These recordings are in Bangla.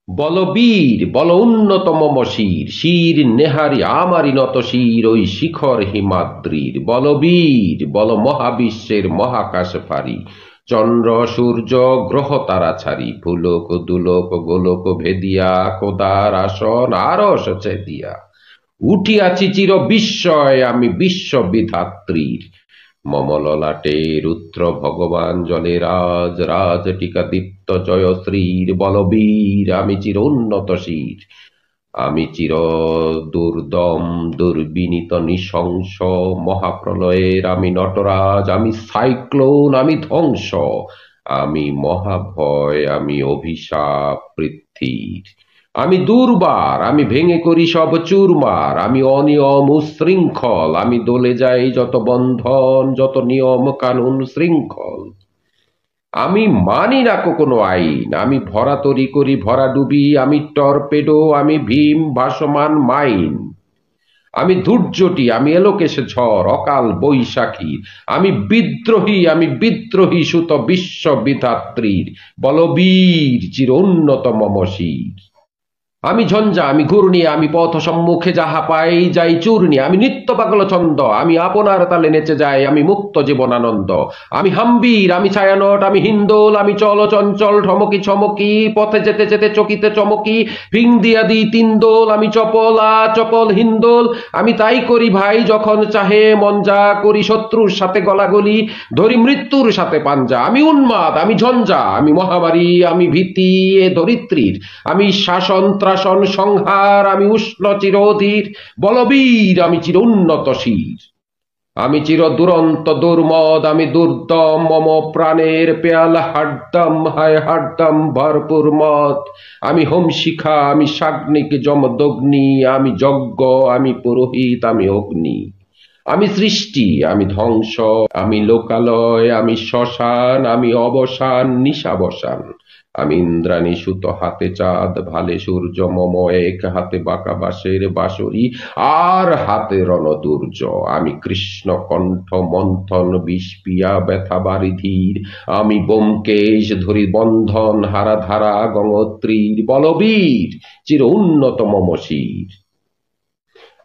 বল বীর, বল উন্নত মম শির, শির নেহারি আমারি নত শির ওই শিখর হিমাদ্রির। বল বীর, বল মহাবিশ্বের মহাকাশ ফারি, চন্দ্র সূর্য গ্রহ তারা ছাড়ি, ভুলোক দুলোক গোলক ভেদিয়া, খোদার আসন আরশ ছেদিয়া, উঠিয়াছি চির বিস্ময় আমি বিশ্ব বিধাত্রীর। মম ললাটে রুদ্র ভগবান জলে রাজ, রাজ টিকা দীপ্ত জয়শ্রীর। বলবীর, আমি চির উন্নত শির, আমি চির দুর্দম দুর্বিনীত নৃশংস, মহাপ্রলয়ের আমি নটরাজ, আমি সাইক্লোন, আমি ধ্বংস, আমি মহাভয়, আমি অভিশাপ পৃথ্বীর। আমি দুর্বার, আমি ভেঙে করি সব চুরমার, আমি অনিয়ম উশৃঙ্খল, আমি দলে যাই যত বন্ধন, যত নিয়ম কানুন শৃঙ্খল। আমি মানি না কোনো আইন, আমি ভরা তরি করি ভরা ডুবি, আমি টর্পেডো, আমি ভীম ভাসমান মাইন। আমি ধূর্যটি, আমি এলোকেশ ঝড় অকাল বৈশাখীর। আমি বিদ্রোহী, আমি বিদ্রোহী সুত বিশ্ব বিধাত্রীর। বলবীর, চির উন্নত মম শির। আমি ঝঞ্ঝা, আমি ঘূর্ণি, আমি পথ সম্মুখে যাহা পাই যাই চূর্ণি, আমি নিত্য পাগল ছন্দ, আমি আপনার তালে নেচে যাই, আমি মুক্ত জীবনানন্দ। আমি হাম্বীর, আমি ছায়ানট, আমি হিন্দোল, আমি চল চঞ্চল ঠমকি ছমকি, পথে যেতে যেতে চকিতে চমকি, ফিং দিয়া দি তিন দোল, আমি চপল চপল হিন্দোল। আমি তাই করি ভাই যখন চাহে মন, যা করি শত্রুর সাথে গলাগলি, ধরি মৃত্যুর সাথে পাঞ্জা। আমি উন্মাদ, আমি ঝঞ্ঝা, আমি মহামারী, আমি ভীতি এ ধরিত্রীর। আমি শাসন ত্রাসন সংহার, আমি উষ্ণ চিরধীর। বলবীর, আমি চির উন্নত শির, আমি চির দুরন্ত দুর্মদ, আমি দুর্দম মম প্রাণের পেয়ালা হাড্ডম হায় হাড্ডম ভরপুর মদ। আমি হোম শিখা, আমি সাগ্নিক যমদগ্নি, আমি যজ্ঞ, আমি পুরোহিত, আমি অগ্নি। আমি সৃষ্টি, আমি ধ্বংস, আমি লোকালয়, আমি শ্মশান, আমি অবসান নিশাবসান। আমি ইন্দ্রাণী সুত হাতে চাঁদ, ভালে সূর্য মম এক হাতে বাঁকা বাঁশের বাঁশরি, আর হাতে রণদুর্য। আমি কৃষ্ণ কণ্ঠ মন্থন বিষ পিয়া ব্যথা বারিধির, আমি ব্যোমকেশ ধরি বন্ধন হারা ধারা গঙ্গোত্রীর। বলবীর, চির উন্নত মম শির।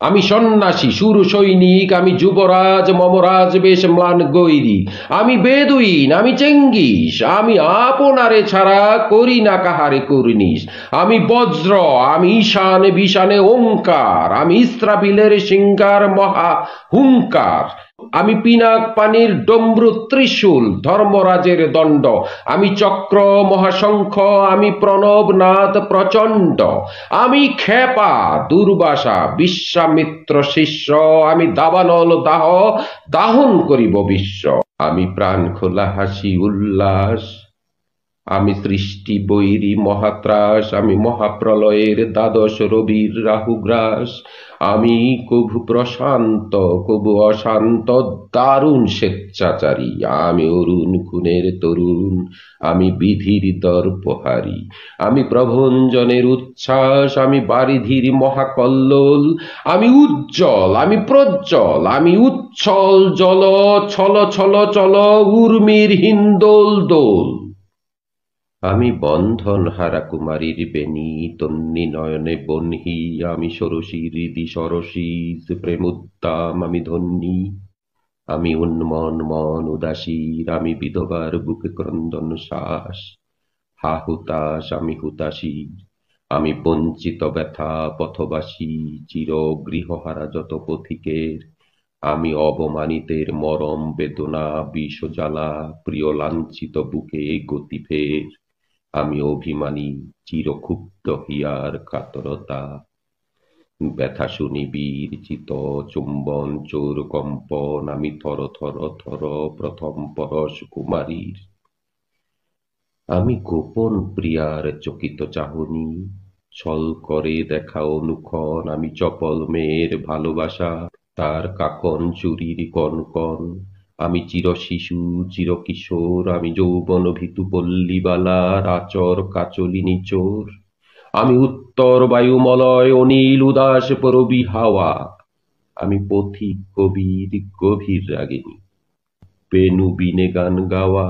আমি সন্ন্যাসী সুর সৈনিক, আমি যুবরাজ মমরাজ বেশ ম্লান গৈরি। আমি বেদুইন, আমি চেঙ্গিস, আমি আপনারে ছাড়া করি না কাহারে করনিস। আমি বজ্র, আমি ঈশান বিশানে ওঙ্কার, আমি ইস্রাফিলের সিংহার মহা হুঙ্কার। আমি পিনাক পানির ডমরু ত্রিশূল ধর্মরাজের দণ্ড, আমি চক্র মহাশঙ্খ, আমি প্রণবনাথ প্রচণ্ড। আমি খেপা দুর্বাসা বিশ্বামিত্র শিষ্য, আমি দাবানল দাহ দাহন করিব বিশ্ব। আমি প্রাণ খোলা হাসি উল্লাস, আমি সৃষ্টি বৈরী মহাত্রাস, আমি মহাপ্রলয়ের দ্বাদশ রবির রাহুগ্রাস। আমি কভু প্রশান্ত কভু অশান্ত দারুণ স্বেচ্ছাচারী, আমি অরুণ খুনের তরুণ, আমি বিধির দর্পহারী। আমি প্রভঞ্জনের উচ্ছ্বাস, আমি বারিধির মহাকল্লোল, আমি উজ্জ্বল, আমি প্রজ্জ্বল, আমি উচ্ছল জল ছল ছল চল উর্মির হিন্দোল দোল। আমি বন্ধন হারা কুমারীর বেণী তন্নি নয়নে বহ্নি, আমি ষোড়শী হৃদি সরসী প্রেমোদ্দাম আমি ধন্যী। আমি উন্মন মন উদাসীর, আমি বিধবার বুকে ক্রন্দন শ্বাস। হা হুতাশ, আমি হুতাশীর, আমি বঞ্চিত ব্যথা পথবাসী, চির গৃহহারা যত পথিকের। আমি অবমানিতের মরম বেদনা বিষ জ্বালা, প্রিয় লাঞ্ছিত বুকে গতি ফের। আমি অভিমানী চিরক্ষুব্ধ হিয়ার কাতরতা, ব্যথা শুনি বীর চিত চুম্বন চোর কম্পন। আমি থর থর থর প্রথম পরশ কুমারীর। আমি গোপন প্রিয়ার চকিত চাহনি, ছল করে দেখা অনুক্ষণ। আমি চপল মেয়ের ভালোবাসা, তার কাকন চুরির কনকন। আমি চির শিশু চির কিশোর, আমি যৌবন ভীতু পল্লীবালার আচর কাচলিনী চোর। আমি উত্তর বায়ুমলয় অনিল উদাস পরবী হাওয়া, আমি পথিক কবির গভীর রাগিনী, বেণু বীণে গান গাওয়া।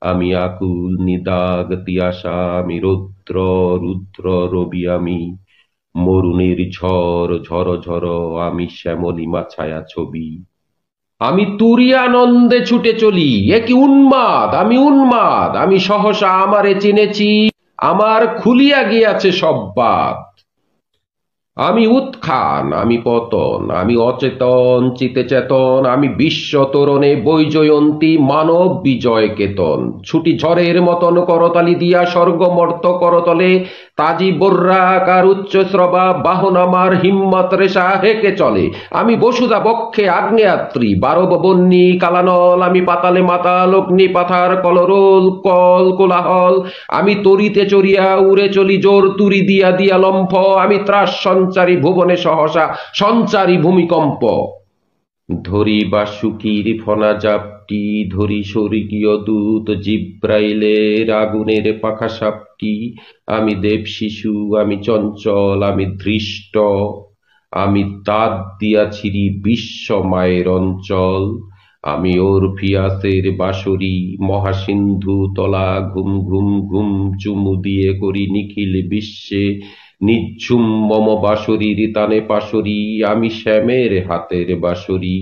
আমি আকুল নিদাগ তিয়াসা, আমি রোদ্দুর রুদ্র রুদ্র রবি আমি, মরুণের ঝড় ঝড় ঝড় আমি, শ্যামলিমা ছায়া ছবি। আমি তুরিয়ানন্দে ছুটে চলি, এ কি উন্মাদ, আমি উন্মাদ, আমি সহসা আমারে চিনেছি, আমার খুলিয়া গিয়াছে সব বাত। আমি উত্থান, আমি পতন, আমি অচেতন চিতে চেতন, আমি বিশ্ব তোরণে বৈজয়ন্তী মানব বিজয় কেতন। ছুটি ঝড়ের মতন করতালি দিয়া স্বর্গমর্ত করতলে, তাজি বর্রাকার উচ্চ শ্রবা বাহন আমার হিম্মত রেশা হেকে চলে। আমি বসুধা বক্ষে আগ্নেয়াত্রী বারব বন্যী কালানল, আমি পাতালে মাতাল অগ্নি পাথার কলরোল কল কোলাহল। আমি তরিতে চড়িয়া উড়ে চলি জোর তুরি দিয়া দিয়া লম্ফ, আমি ত্রাস সঞ্চারী ভুবনে সহসা সঞ্চারী ভূমিকম্প। ধরি বাসুকির ফনা জাপটি, ধরি স্বর্গীয় দূত জিব্রাইলের আগুনের পাখা সাপটি। আমি দেব শিশু, আমি চঞ্চল, আমি ধৃষ্ট, আমি দাঁত দিয়া ছিঁড়ি বিশ্ব মায়ের অঞ্চল। আমি ওরফিয়াসের বাঁশরি মহাসিন্ধু তলা, ঘুম ঘুম ঘুম চুমু দিয়ে করি নিখিল বিশ্বে নিঝুম মম বাঁশরির তানে পাশরি, আমি শ্যামের হাতের বাঁশরি।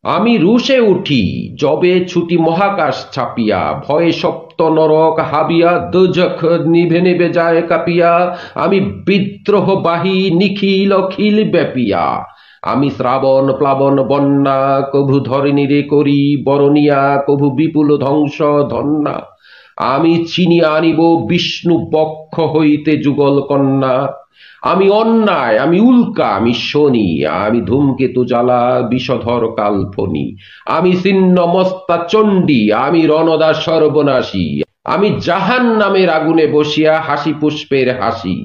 আমি রুশে উঠি যবে ছুটি মহাকাশ ছাপিয়া, ভয়ে সপ্ত নরক হাবিয়া, দোজখ নিভে নিভে যায় কাঁপিয়া। আমি বিদ্রোহ বাহী নিখিল অখিল ব্যাপিয়া, আমি শ্রাবণ প্লাবন বন্যা কভু ধরণীরে করি বরণিয়া, কভু বিপুল ধ্বংস ধন্যা। আমি চিনিয়া আনিব বিষ্ণু বক্ষ হইতে যুগল কন্যা। আমি অন্যায়, আমি উল্কা, আমি শনি, আমি ধূমকেতু জ্বালা বিষধর কালফনি। আমি ছিন্ন মস্তা চণ্ডী, আমি রণদা সর্বনাশী, আমি জাহান্নামের আগুনে বসিয়া হাসি পুষ্পের হাসি।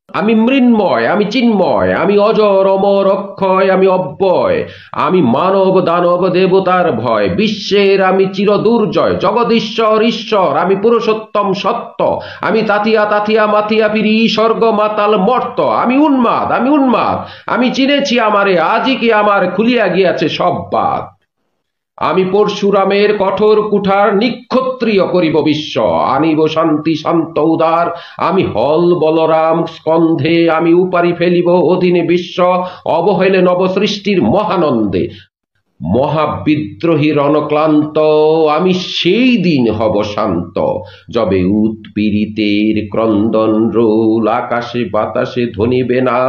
আমি মৃন্ময়, আমি চিন্ময়, আমি অজর অমর অক্ষয়, আমি অব্যয়, আমি মানব দানব দেবতার ভয়, বিশ্বের আমি চির দুর্জয়, জগদীশ্বর ঈশ্বর, আমি পুরুষোত্তম সত্য, আমি তাতিয়া তাতিয়া মাতিয়া ফিরি স্বর্গ মাতাল মর্ত। আমি উন্মাদ, আমি উন্মাদ, আমি চিনেছি আমারে, আজই কি আমার খুলিয়া গিয়াছে সব বাত। আমি পরশুরামের কঠোর কুঠার নিক্ষত্রিয় করিব বিশ্ব, আনিব শান্তি শান্ত উদার। আমি হল বলরাম স্কন্ধে, আমি উপারি ফেলিব অধীনে বিশ্ব, অবহেলে নব সৃষ্টির মহানন্দে। মহাবিদ্রোহী রণক্লান্ত, আমি সেই দিন হব শান্ত, যবে উৎপীড়িতের ক্রন্দন রোল আকাশে বাতাসে ধ্বনিবে না।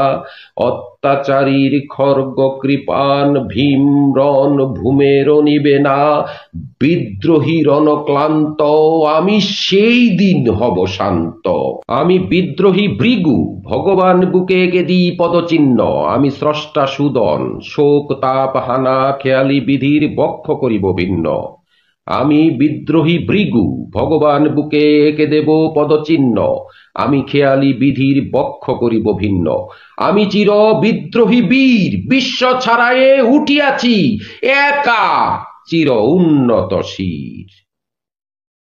অত্যাচারীর খর্গ কৃপান ভীম রণ ভূমের নিবে না। বিদ্রোহী রণক্লান্ত, আমি সেই দিন হব শান্ত। আমি বিদ্রোহী ভৃগু, ভগবান বুকে এঁকে দিই পদচিহ্ন, আমি স্রষ্টা সুদন, শোক তাপ হানা খেয়ালি বিধির বক্ষ করিব ভিন্ন। আমি বিদ্রোহী ভৃগু, ভগবান বুকে এঁকে দেব পদচিহ্ন, আমি খেয়ালি বিধির বক্ষ করিব ভিন্ন। আমি চির বিদ্রোহী বীর, বিশ্ব ছাড়ায়ে উঠিয়াছি একা চির উন্নত শির।